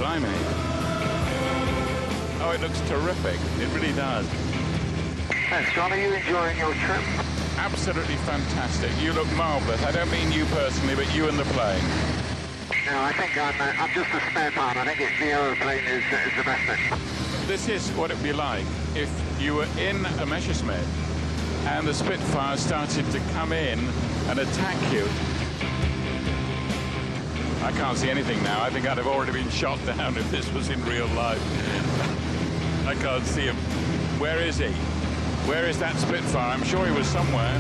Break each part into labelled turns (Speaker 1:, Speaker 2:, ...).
Speaker 1: Blimey. Oh, it looks terrific. It really does.
Speaker 2: Thanks, John. Are you enjoying your trip?
Speaker 1: Absolutely fantastic. You look marvellous. I don't mean you personally, but you and the plane.
Speaker 2: No, I think I'm just a spare part. I think the aeroplane is the best thing.
Speaker 1: This is what it would be like if you were in a Messerschmitt and the Spitfire started to come in and attack you. I can't see anything now. I think I'd have already been shot down if this was in real life. I can't see him. Where is he? Where is that Spitfire? I'm sure he was somewhere.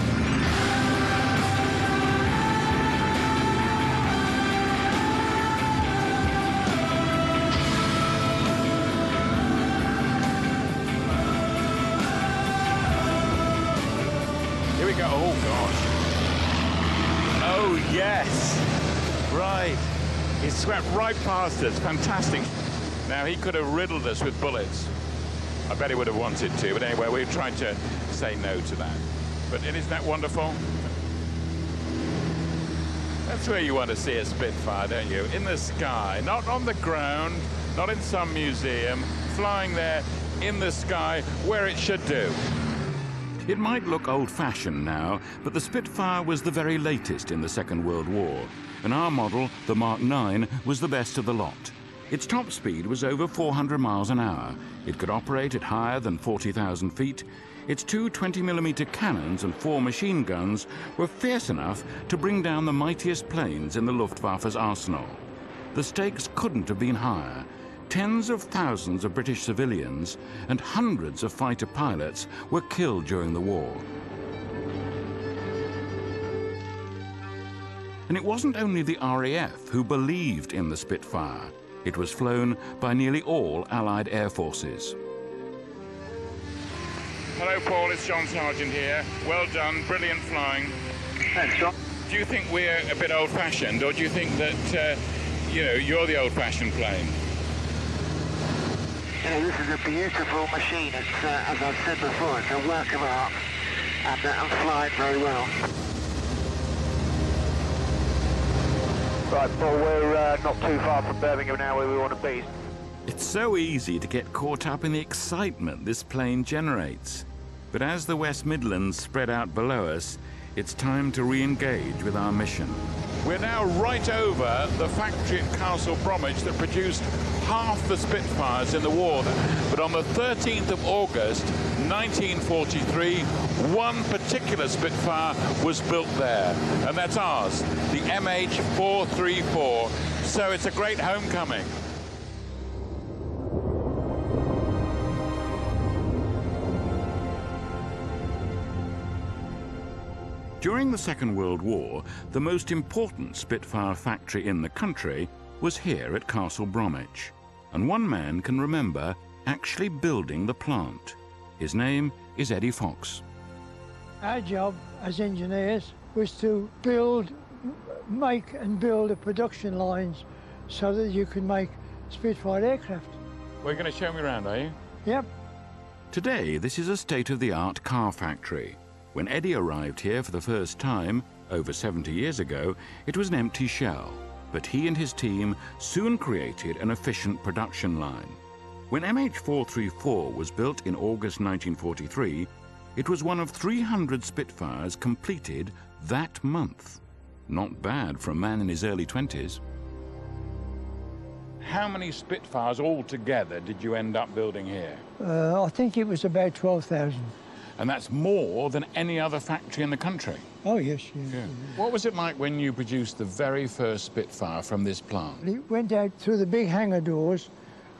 Speaker 1: Here we go. Oh, gosh. Oh, yes. Right. He swept right past us. Fantastic. Now, he could have riddled us with bullets. I bet he would have wanted to, but anyway, we tried to say no to that. But isn't that wonderful? That's where you want to see a Spitfire, don't you? In the sky, not on the ground, not in some museum, flying there in the sky where it should do. It might look old-fashioned now, but the Spitfire was the very latest in the Second World War, and our model, the Mark IX, was the best of the lot. Its top speed was over 400 miles an hour. It could operate at higher than 40,000 feet. Its two 20mm cannons and 4 machine guns were fierce enough to bring down the mightiest planes in the Luftwaffe's arsenal. The stakes couldn't have been higher. Tens of thousands of British civilians and hundreds of fighter pilots were killed during the war. And it wasn't only the RAF who believed in the Spitfire. It was flown by nearly all Allied air forces. Hello, Paul. It's John Sargent here. Well done. Brilliant flying.
Speaker 2: Thanks, John.
Speaker 1: Do you think we're a bit old-fashioned, or do you think that, you're the old-fashioned plane?
Speaker 2: You know, this is a beautiful machine. It's, as I've said before, it's a work of art, and flying very well. Right, Paul, we're not too far from Birmingham now, where we want to be.
Speaker 1: It's so easy to get caught up in the excitement this plane generates. But as the West Midlands spread out below us, it's time to re-engage with our mission. We're now right over the factory at Castle Bromwich that produced half the Spitfires in the war. But on the 13th of August, 1943, one particular Spitfire was built there, and that's ours, the MH434. So it's a great homecoming. During the Second World War, the most important Spitfire factory in the country was here at Castle Bromwich. And one man can remember actually building the plant. His name is Eddie Fox.
Speaker 3: Our job as engineers was to make and build the production lines so that you can make Spitfire aircraft.
Speaker 1: Well, you're going to show me around, are you?
Speaker 3: Yep.
Speaker 1: Today, this is a state-of-the-art car factory. When Eddie arrived here for the first time, over 70 years ago, it was an empty shell. But he and his team soon created an efficient production line. When MH434 was built in August 1943, it was one of 300 Spitfires completed that month. Not bad for a man in his early 20s. How many Spitfires altogether did you end up building here?
Speaker 3: I think it was about 12,000.
Speaker 1: And that's more than any other factory in the country.
Speaker 3: Oh, yes, yeah.
Speaker 1: What was it like when you produced the very first Spitfire from this plant?
Speaker 3: It went out through the big hangar doors,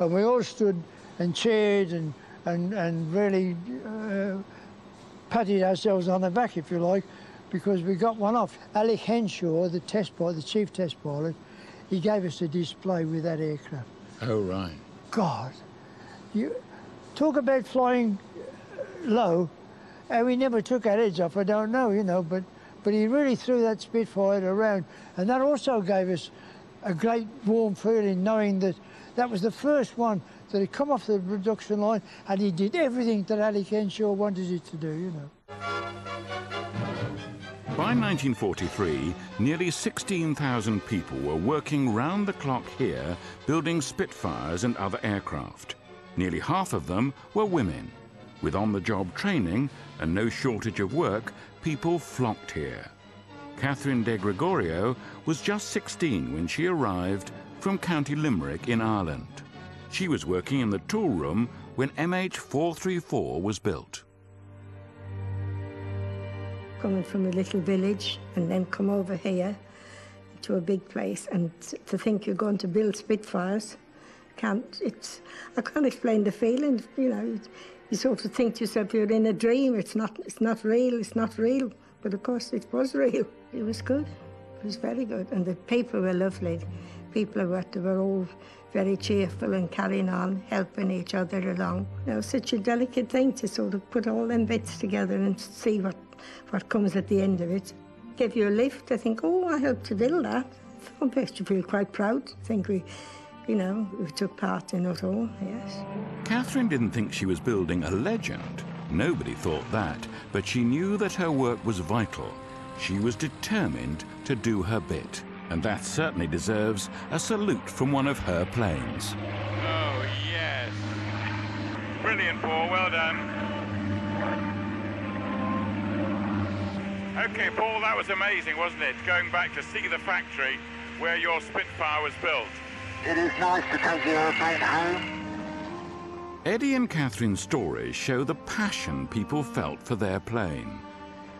Speaker 3: and we all stood and cheered and really patted ourselves on the back, if you like, because we got one off. Alec Henshaw, the chief test pilot, he gave us a display with that aircraft.
Speaker 1: Oh, right.
Speaker 3: God, you talk about flying low. And we never took our heads off, I don't know, but he really threw that Spitfire around. And that also gave us a great warm feeling, knowing that that was the first one that had come off the production line, and he did everything that Alec Henshaw wanted it to do,
Speaker 1: By 1943, nearly 16,000 people were working round the clock here, building Spitfires and other aircraft. Nearly half of them were women. With on-the-job training and no shortage of work, people flocked here. Catherine de Gregorio was just 16 when she arrived from County Limerick in Ireland. She was working in the tool room when MH434 was built.
Speaker 4: Coming from a little village and then come over here to a big place, and to think you're going to build Spitfires, I can't explain the feeling, you know. You sort of think to yourself, you're in a dream, it's not real. But of course it was real. It was good, it was very good. And the people were lovely. People were all very cheerful and carrying on, helping each other along. You know, such a delicate thing to sort of put all them bits together and see what comes at the end of it. Give you a lift, I think, oh, I helped to build that. I bet you feel quite proud. I think we took part in it all, yes.
Speaker 1: Catherine didn't think she was building a legend. Nobody thought that, but she knew that her work was vital. She was determined to do her bit, and that certainly deserves a salute from one of her planes.
Speaker 5: Oh, yes. Brilliant, Paul, well done. Okay, Paul, that was amazing, wasn't it? Going back to see the factory where your Spitfire was built.
Speaker 2: It is nice to take the aeroplane home.
Speaker 1: Eddie and Catherine's stories show the passion people felt for their plane.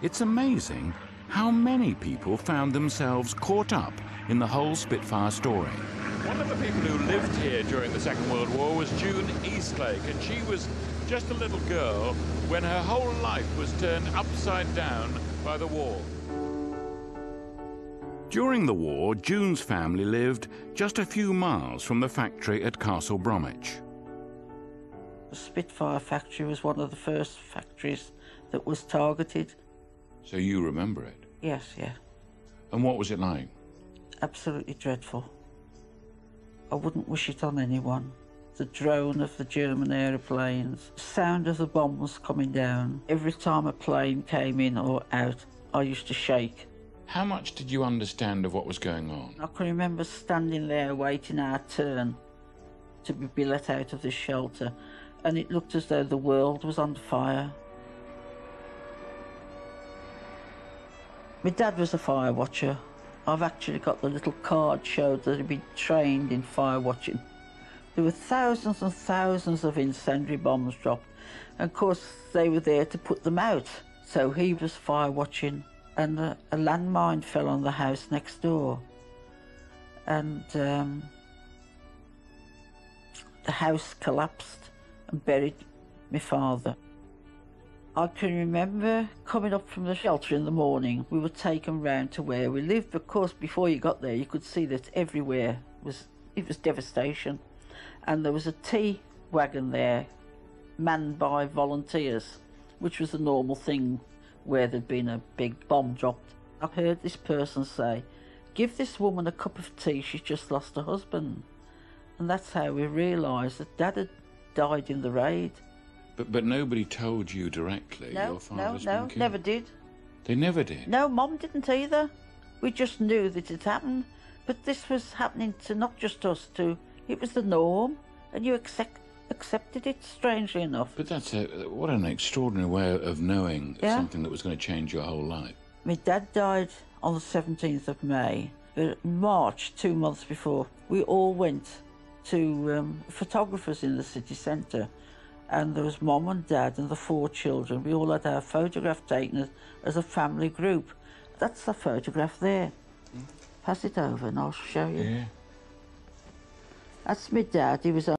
Speaker 1: It's amazing how many people found themselves caught up in the whole Spitfire story.
Speaker 5: One of the people who lived here during the Second World War was June Eastlake, and she was just a little girl when her whole life was turned upside down by the war.
Speaker 1: During the war, June's family lived just a few miles from the factory at Castle Bromwich.
Speaker 6: The Spitfire factory was one of the first factories that was targeted.
Speaker 1: So you remember it?
Speaker 6: Yes, yeah.
Speaker 1: And what was it like?
Speaker 6: Absolutely dreadful. I wouldn't wish it on anyone. The drone of the German aeroplanes, the sound of the bombs coming down. Every time a plane came in or out, I used to shake.
Speaker 1: How much did you understand of what was going on?
Speaker 6: I can remember standing there waiting our turn to be let out of this shelter, and it looked as though the world was on fire. My dad was a fire watcher. I've actually got the little card showed that he'd been trained in fire watching. There were thousands and thousands of incendiary bombs dropped, and of course they were there to put them out. So he was fire watching, and a landmine fell on the house next door, and the house collapsed and buried my father. I can remember coming up from the shelter in the morning. We were taken round to where we lived. Of course, before you got there, you could see that everywhere was devastation. And there was a tea wagon there, manned by volunteers, which was a normal thing where there'd been a big bomb dropped. I heard this person say, "Give this woman a cup of tea, she's just lost her husband." And that's how we realised that Dad had died in the raid.
Speaker 1: But nobody told you directly your father's been killed?
Speaker 6: No, never did.
Speaker 1: They never did?
Speaker 6: No, Mum didn't either. We just knew that it happened. But this was happening to not just us two. It was the norm, and you accepted it, strangely enough.
Speaker 1: But that's what an extraordinary way of knowing something that was going to change your whole life.
Speaker 6: My dad died on the 17th of May. But in March, 2 months before, we all went to photographers in the city centre. And there was Mum and Dad and the 4 children. We all had our photograph taken as a family group. That's the photograph there. Pass it over and I'll show you.
Speaker 1: Yeah.
Speaker 6: That's my dad. He was